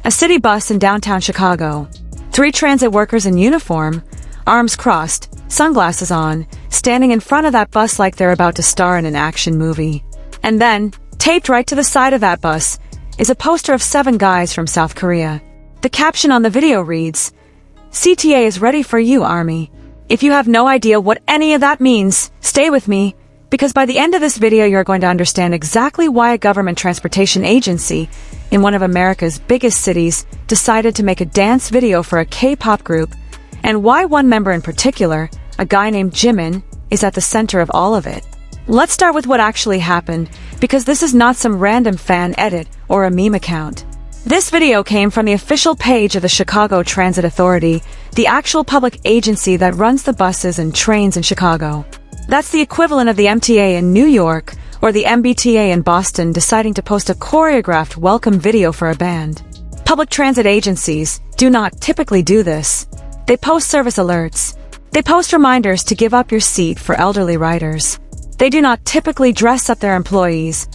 A city bus in downtown Chicago. 3 transit workers in uniform, arms crossed, sunglasses on, standing in front of that bus like they're about to star in an action movie. And then, taped right to the side of that bus, is a poster of 7 guys from South Korea. The caption on the video reads, "CTA is ready for you, Army." If you have no idea what any of that means, stay with me, because by the end of this video you're going to understand exactly why a government transportation agency in one of America's biggest cities decided to make a dance video for a K-pop group, and why one member in particular, a guy named Jimin, is at the center of all of it. Let's start with what actually happened, because this is not some random fan edit or a meme account. This video came from the official page of the Chicago Transit Authority, the actual public agency that runs the buses and trains in Chicago. That's the equivalent of the MTA in New York or the MBTA in Boston deciding to post a choreographed welcome video for a band. Public transit agencies do not typically do this. They post service alerts. They post reminders to give up your seat for elderly riders. They do not typically dress up their employees,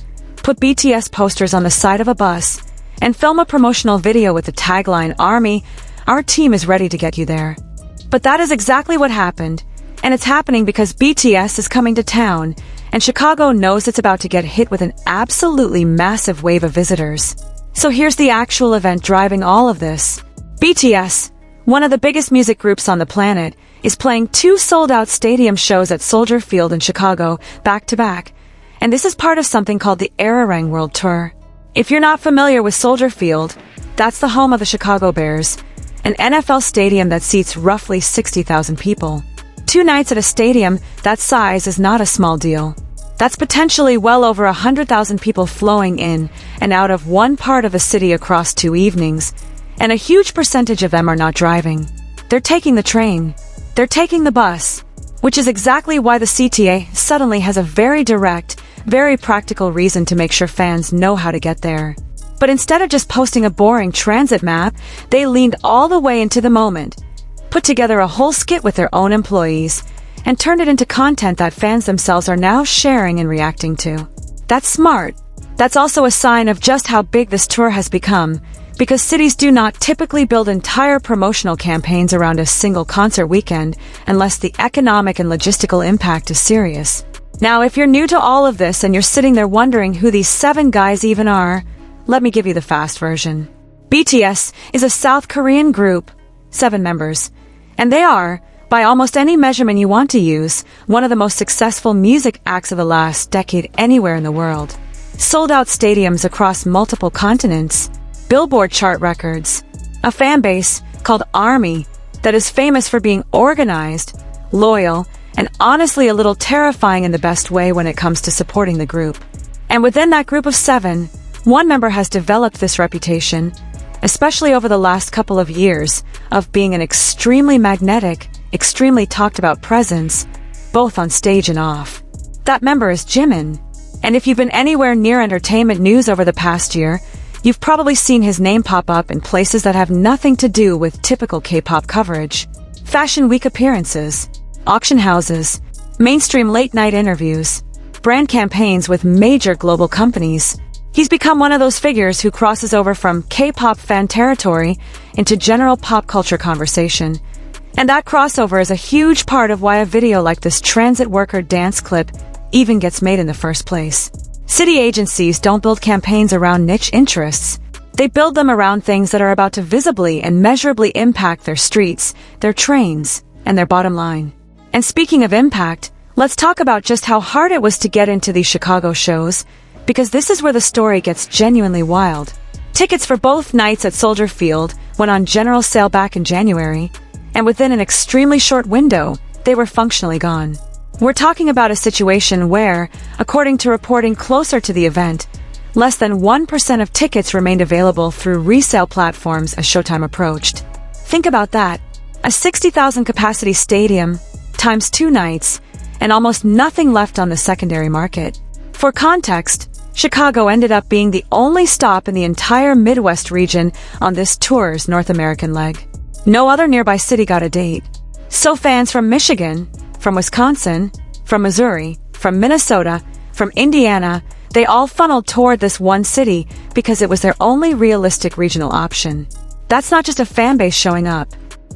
put BTS posters on the side of a bus, and film a promotional video with the tagline, "Army, our team is ready to get you there." But that is exactly what happened, and it's happening because BTS is coming to town, and Chicago knows it's about to get hit with an absolutely massive wave of visitors. So here's the actual event driving all of this. BTS, one of the biggest music groups on the planet, is playing 2 sold-out stadium shows at Soldier Field in Chicago, back-to-back, and this is part of something called the ARIRANG World Tour. If you're not familiar with Soldier Field, that's the home of the Chicago Bears, an NFL stadium that seats roughly 60,000 people. 2 nights at a stadium that size is not a small deal. That's potentially well over 100,000 people flowing in and out of one part of the city across 2 evenings, and a huge percentage of them are not driving. They're taking the train. They're taking the bus, which is exactly why the CTA suddenly has a very direct, very practical reason to make sure fans know how to get there. But instead of just posting a boring transit map, they leaned all the way into the moment, put together a whole skit with their own employees, and turned it into content that fans themselves are now sharing and reacting to. That's smart. That's also a sign of just how big this tour has become, because cities do not typically build entire promotional campaigns around a single concert weekend unless the economic and logistical impact is serious. Now, if you're new to all of this and you're sitting there wondering who these 7 guys even are, let me give you the fast version. BTS is a South Korean group, 7 members, and they are, by almost any measurement you want to use, one of the most successful music acts of the last decade anywhere in the world. Sold out stadiums across multiple continents, Billboard chart records, a fan base called ARMY that is famous for being organized, loyal, and honestly a little terrifying in the best way when it comes to supporting the group. And within that group of 7, one member has developed this reputation, especially over the last couple of years, of being an extremely magnetic, extremely talked about presence, both on stage and off. That member is Jimin. And if you've been anywhere near entertainment news over the past year, you've probably seen his name pop up in places that have nothing to do with typical K-pop coverage. Fashion week appearances, auction houses, mainstream late-night interviews, brand campaigns with major global companies. He's become one of those figures who crosses over from K-pop fan territory into general pop culture conversation. And that crossover is a huge part of why a video like this transit worker dance clip even gets made in the first place. City agencies don't build campaigns around niche interests. They build them around things that are about to visibly and measurably impact their streets, their trains, and their bottom line. And speaking of impact, let's talk about just how hard it was to get into these Chicago shows, because this is where the story gets genuinely wild. Tickets for both nights at Soldier Field went on general sale back in January, and within an extremely short window, they were functionally gone. We're talking about a situation where, according to reporting closer to the event, less than 1% of tickets remained available through resale platforms as showtime approached. Think about that. A 60,000 capacity stadium, times 2 nights, and almost nothing left on the secondary market. For context, Chicago ended up being the only stop in the entire Midwest region on this tour's North American leg. No other nearby city got a date. So fans from Michigan, from Wisconsin, from Missouri, from Minnesota, from Indiana, They all funneled toward this one city because it was their only realistic regional option. That's not just a fanbase showing up.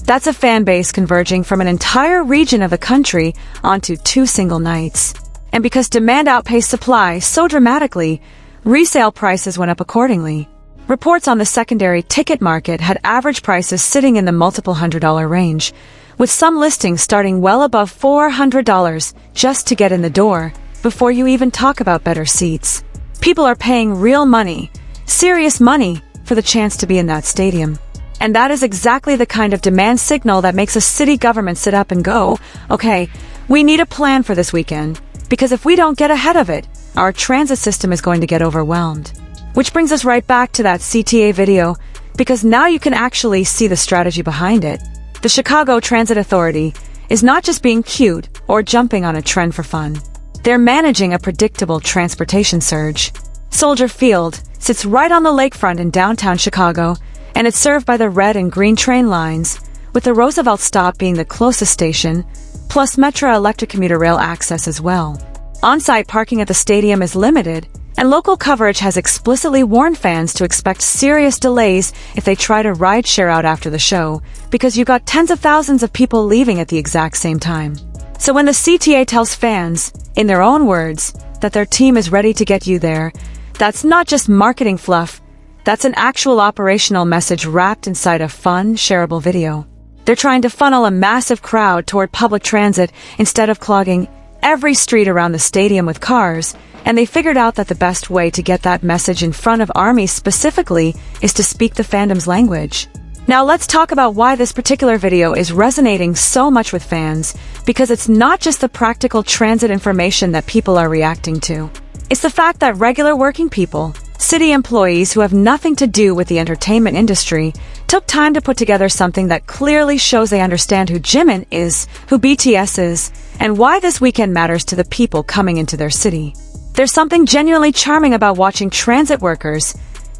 That's a fanbase converging from an entire region of the country onto 2 single nights. And because demand outpaced supply so dramatically, resale prices went up accordingly. Reports on the secondary ticket market had average prices sitting in the multiple $100 range, with some listings starting well above $400 just to get in the door, before you even talk about better seats. People are paying real money, serious money, for the chance to be in that stadium. And that is exactly the kind of demand signal that makes a city government sit up and go, okay, we need a plan for this weekend, because if we don't get ahead of it, our transit system is going to get overwhelmed. Which brings us right back to that CTA video, because now you can actually see the strategy behind it. The Chicago Transit Authority is not just being cute or jumping on a trend for fun. They're managing a predictable transportation surge. Soldier Field sits right on the lakefront in downtown Chicago, and it's served by the red and green train lines, with the Roosevelt stop being the closest station, plus Metra electric commuter rail access as well. On-site parking at the stadium is limited, and local coverage has explicitly warned fans to expect serious delays if they try to ride-share out after the show, because you've got tens of thousands of people leaving at the exact same time. So when the CTA tells fans, in their own words, that their team is ready to get you there, that's not just marketing fluff. That's an actual operational message wrapped inside a fun, shareable video. They're trying to funnel a massive crowd toward public transit instead of clogging every street around the stadium with cars, and they figured out that the best way to get that message in front of ARMY specifically is to speak the fandom's language. Now let's talk about why this particular video is resonating so much with fans, because it's not just the practical transit information that people are reacting to. It's the fact that regular working people, city employees who have nothing to do with the entertainment industry, took time to put together something that clearly shows they understand who Jimin is, who BTS is, and why this weekend matters to the people coming into their city. There's something genuinely charming about watching transit workers,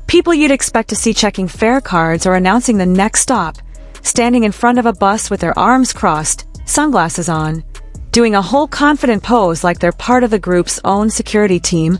people you'd expect to see checking fare cards or announcing the next stop, standing in front of a bus with their arms crossed, sunglasses on, doing a whole confident pose like they're part of the group's own security team,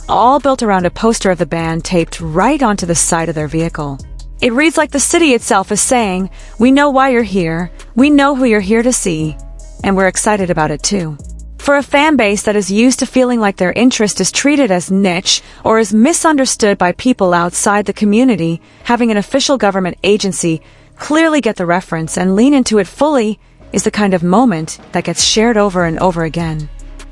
all built around a poster of the band taped right onto the side of their vehicle. It reads like the city itself is saying, we know why you're here, we know who you're here to see, and we're excited about it too. For a fan base that is used to feeling like their interest is treated as niche or is misunderstood by people outside the community, having an official government agency clearly get the reference and lean into it fully is the kind of moment that gets shared over and over again.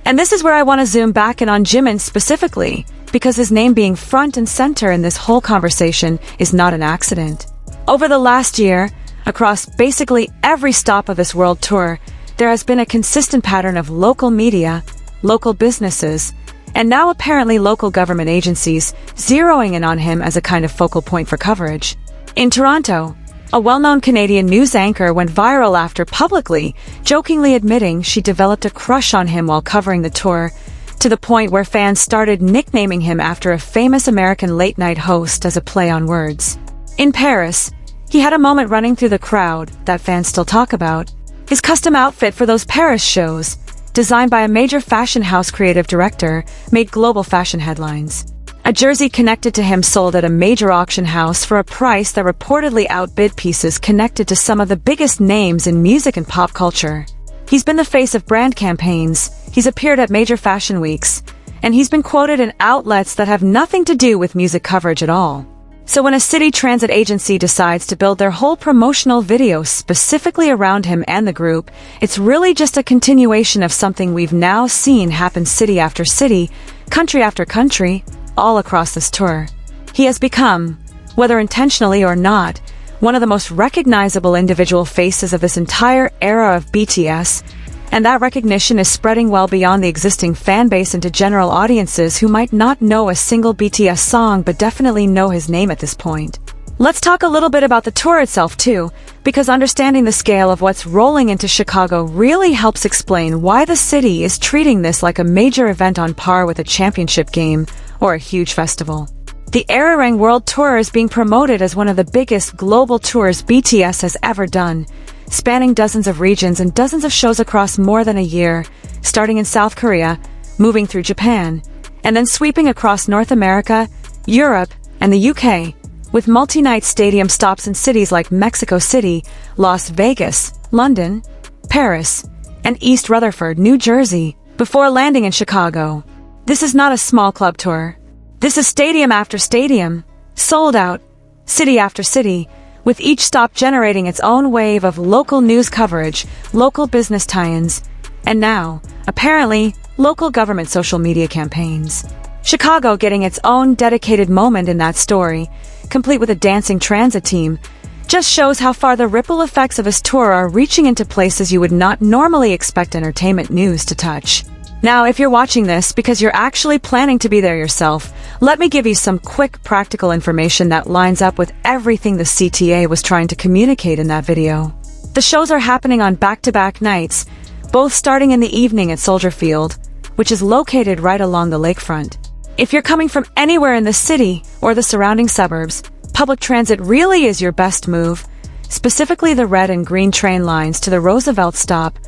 And this is where I want to zoom back in on Jimin specifically, because his name being front and center in this whole conversation is not an accident. Over the last year, across basically every stop of this world tour, there has been a consistent pattern of local media, local businesses, and now apparently local government agencies zeroing in on him as a kind of focal point for coverage. In Toronto, a well-known Canadian news anchor went viral after publicly, jokingly admitting she developed a crush on him while covering the tour, to the point where fans started nicknaming him after a famous American late-night host as a play on words. In Paris, he had a moment running through the crowd that fans still talk about. His custom outfit for those Paris shows, designed by a major fashion house creative director, made global fashion headlines. A jersey connected to him sold at a major auction house for a price that reportedly outbid pieces connected to some of the biggest names in music and pop culture. He's been the face of brand campaigns, he's appeared at major fashion weeks, and he's been quoted in outlets that have nothing to do with music coverage at all. So when a city transit agency decides to build their whole promotional video specifically around him and the group, it's really just a continuation of something we've now seen happen city after city, country after country, all across this tour. He has become, whether intentionally or not, one of the most recognizable individual faces of this entire era of BTS, and that recognition is spreading well beyond the existing fan base into general audiences who might not know a single BTS song but definitely know his name at this point. Let's talk a little bit about the tour itself too, because understanding the scale of what's rolling into Chicago really helps explain why the city is treating this like a major event on par with a championship game or a huge festival. The ARIRANG World Tour is being promoted as one of the biggest global tours BTS has ever done, spanning dozens of regions and dozens of shows across more than a year, starting in South Korea, moving through Japan, and then sweeping across North America, Europe, and the UK, with multi-night stadium stops in cities like Mexico City, Las Vegas, London, Paris, and East Rutherford, New Jersey, before landing in Chicago. This is not a small club tour. This is stadium after stadium, sold out, city after city, with each stop generating its own wave of local news coverage, local business tie-ins, and now, apparently, local government social media campaigns. Chicago getting its own dedicated moment in that story, complete with a dancing transit team, just shows how far the ripple effects of this tour are reaching into places you would not normally expect entertainment news to touch. Now, if you're watching this because you're actually planning to be there yourself, let me give you some quick practical information that lines up with everything the CTA was trying to communicate in that video. The shows are happening on back-to-back nights, both starting in the evening at Soldier Field, which is located right along the lakefront. If you're coming from anywhere in the city or the surrounding suburbs, public transit really is your best move, specifically the red and green train lines to the Roosevelt stop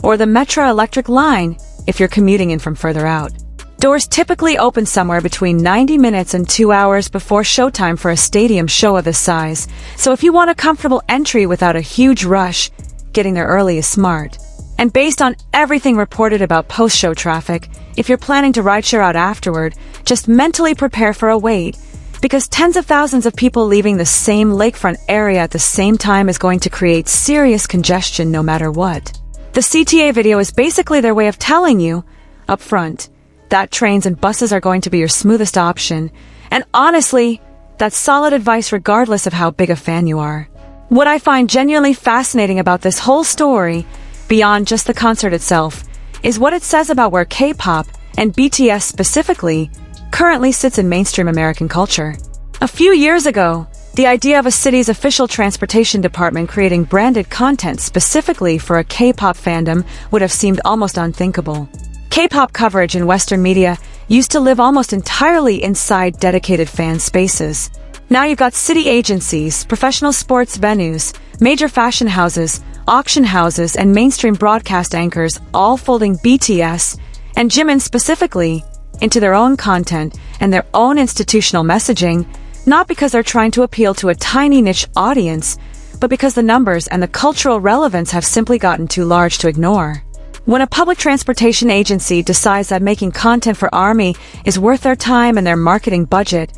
or the Metro Electric line if you're commuting in from further out. Doors typically open somewhere between 90 minutes and 2 hours before showtime for a stadium show of this size, so if you want a comfortable entry without a huge rush, getting there early is smart. And based on everything reported about post-show traffic, if you're planning to rideshare out afterward, just mentally prepare for a wait, because tens of thousands of people leaving the same lakefront area at the same time is going to create serious congestion no matter what. The CTA video is basically their way of telling you, up front, that trains and buses are going to be your smoothest option, and honestly, that's solid advice regardless of how big a fan you are. What I find genuinely fascinating about this whole story, beyond just the concert itself, is what it says about where K-pop, and BTS specifically, currently sits in mainstream American culture. A few years ago, the idea of a city's official transportation department creating branded content specifically for a K-pop fandom would have seemed almost unthinkable. K-pop coverage in Western media used to live almost entirely inside dedicated fan spaces. Now you've got city agencies, professional sports venues, major fashion houses, auction houses, and mainstream broadcast anchors all folding BTS, and Jimin specifically, into their own content and their own institutional messaging, not because they're trying to appeal to a tiny niche audience, but because the numbers and the cultural relevance have simply gotten too large to ignore. When a public transportation agency decides that making content for ARMY is worth their time and their marketing budget,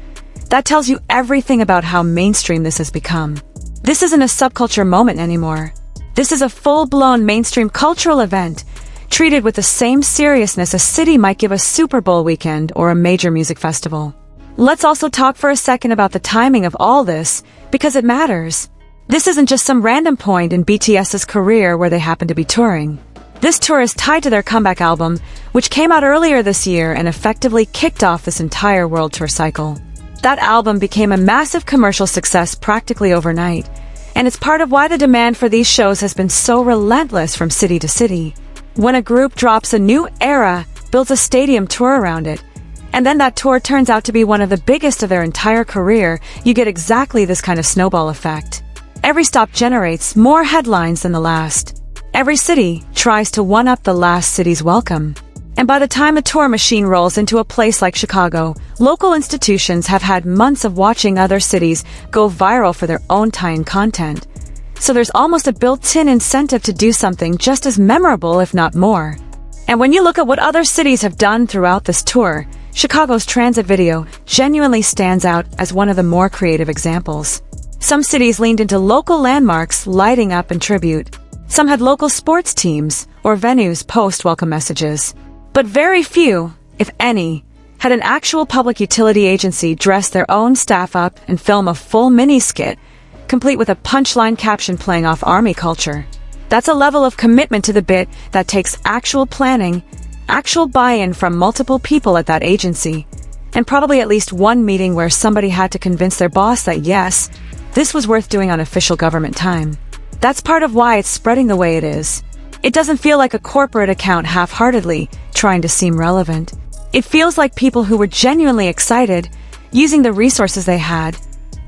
that tells you everything about how mainstream this has become. This isn't a subculture moment anymore. This is a full-blown mainstream cultural event, treated with the same seriousness a city might give a Super Bowl weekend or a major music festival. Let's also talk for a second about the timing of all this, because it matters. This isn't just some random point in BTS's career where they happen to be touring. This tour is tied to their comeback album, which came out earlier this year and effectively kicked off this entire world tour cycle. That album became a massive commercial success practically overnight, and it's part of why the demand for these shows has been so relentless from city to city. When a group drops a new era, builds a stadium tour around it, and then that tour turns out to be one of the biggest of their entire career, you get exactly this kind of snowball effect. Every stop generates more headlines than the last. Every city tries to one-up the last city's welcome. And by the time the tour machine rolls into a place like Chicago, local institutions have had months of watching other cities go viral for their own tie-in content. So there's almost a built-in incentive to do something just as memorable, if not more. And when you look at what other cities have done throughout this tour, Chicago's transit video genuinely stands out as one of the more creative examples. Some cities leaned into local landmarks lighting up in tribute. Some had local sports teams or venues post welcome messages. But very few, if any, had an actual public utility agency dress their own staff up and film a full mini-skit, complete with a punchline caption playing off ARMY culture. That's a level of commitment to the bit that takes actual planning, actual buy-in from multiple people at that agency, and probably at least one meeting where somebody had to convince their boss that yes, this was worth doing on official government time. That's part of why it's spreading the way it is. It doesn't feel like a corporate account half-heartedly trying to seem relevant. It feels like people who were genuinely excited, using the resources they had,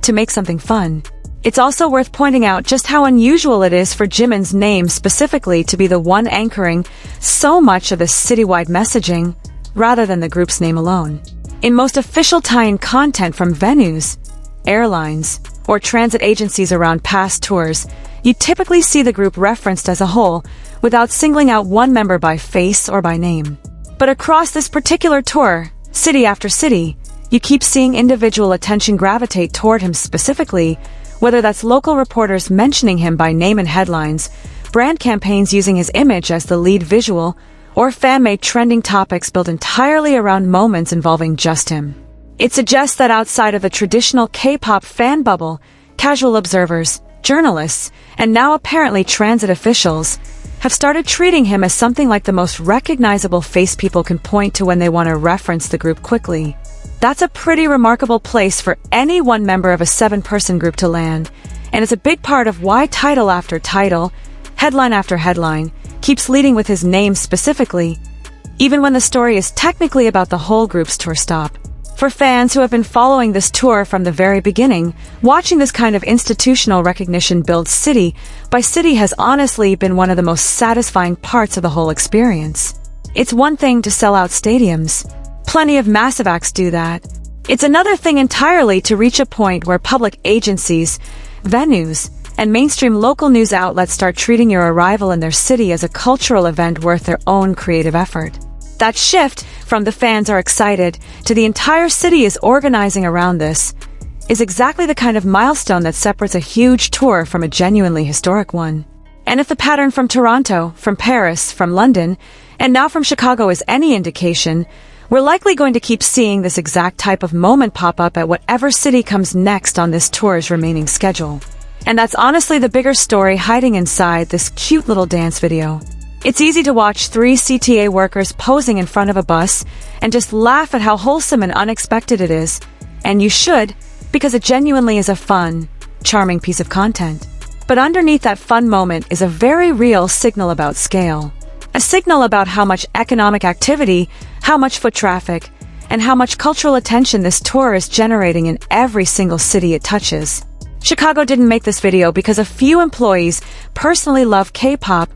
to make something fun. It's also worth pointing out just how unusual it is for Jimin's name specifically to be the one anchoring so much of this citywide messaging, rather than the group's name alone. In most official tie-in content from venues, airlines, or transit agencies around past tours, you typically see the group referenced as a whole, without singling out one member by face or by name. But across this particular tour, city after city, you keep seeing individual attention gravitate toward him specifically, whether that's local reporters mentioning him by name in headlines, brand campaigns using his image as the lead visual, or fan-made trending topics built entirely around moments involving just him. It suggests that outside of the traditional K-pop fan bubble, casual observers, journalists, and now apparently transit officials have started treating him as something like the most recognizable face people can point to when they want to reference the group quickly. That's a pretty remarkable place for any one member of a 7-person group to land, and it's a big part of why title after title, headline after headline, keeps leading with his name specifically, even when the story is technically about the whole group's tour stop. For fans who have been following this tour from the very beginning, watching this kind of institutional recognition build city by city has honestly been one of the most satisfying parts of the whole experience. It's one thing to sell out stadiums. Plenty of massive acts do that. It's another thing entirely to reach a point where public agencies, venues, and mainstream local news outlets start treating your arrival in their city as a cultural event worth their own creative effort. That shift from the fans are excited to the entire city is organizing around this is exactly the kind of milestone that separates a huge tour from a genuinely historic one. And if the pattern from Toronto, from Paris, from London, and now from Chicago is any indication, we're likely going to keep seeing this exact type of moment pop up at whatever city comes next on this tour's remaining schedule. And that's honestly the bigger story hiding inside this cute little dance video. It's easy to watch 3 CTA workers posing in front of a bus and just laugh at how wholesome and unexpected it is. And you should, because it genuinely is a fun, charming piece of content. But underneath that fun moment is a very real signal about scale. A signal about how much economic activity, how much foot traffic, and how much cultural attention this tour is generating in every single city it touches. Chicago didn't make this video because a few employees personally love K-pop,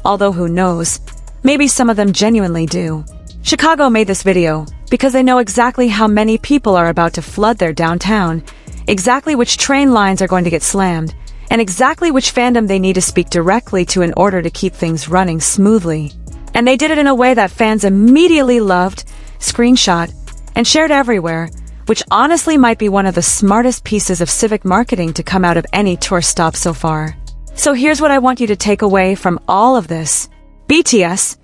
although who knows, maybe some of them genuinely do. Chicago made this video because they know exactly how many people are about to flood their downtown, exactly which train lines are going to get slammed, and exactly which fandom they need to speak directly to in order to keep things running smoothly. And they did it in a way that fans immediately loved, screenshot, and shared everywhere, which honestly might be one of the smartest pieces of Civic marketing to come out of any tour stop so far. So here's what I want you to take away from all of this. BTS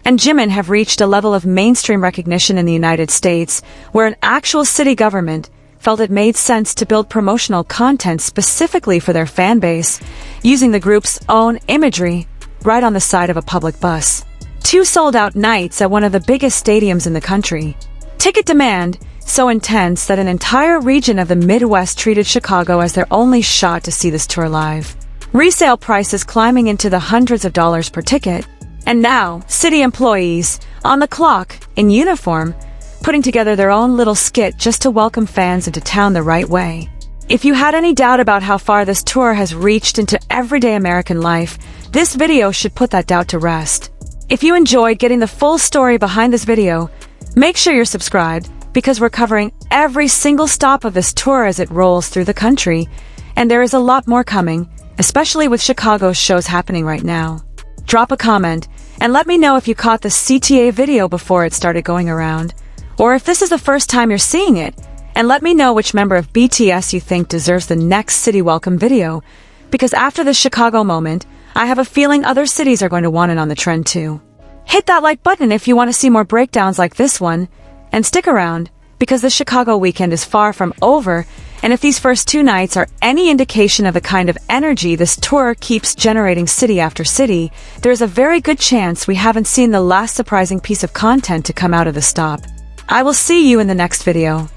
and Jimin have reached a level of mainstream recognition in the United States where an actual city government felt it made sense to build promotional content specifically for their fan base, using the group's own imagery right on the side of a public bus. 2 sold-out nights at one of the biggest stadiums in the country. Ticket demand so intense that an entire region of the Midwest treated Chicago as their only shot to see this tour live. Resale prices climbing into the hundreds of dollars per ticket. And now, city employees, on the clock, in uniform, putting together their own little skit just to welcome fans into town the right way. If you had any doubt about how far this tour has reached into everyday American life, this video should put that doubt to rest. If you enjoyed getting the full story behind this video, make sure you're subscribed, because we're covering every single stop of this tour as it rolls through the country, and there is a lot more coming, especially with Chicago's shows happening right now. Drop a comment, and let me know if you caught the CTA video before it started going around, or if this is the first time you're seeing it, and let me know which member of BTS you think deserves the next city welcome video, because after this Chicago moment, I have a feeling other cities are going to want in on the trend too. Hit that like button if you want to see more breakdowns like this one, and stick around, because the Chicago weekend is far from over, and if these first 2 nights are any indication of the kind of energy this tour keeps generating city after city, there is a very good chance we haven't seen the last surprising piece of content to come out of the stop. I will see you in the next video.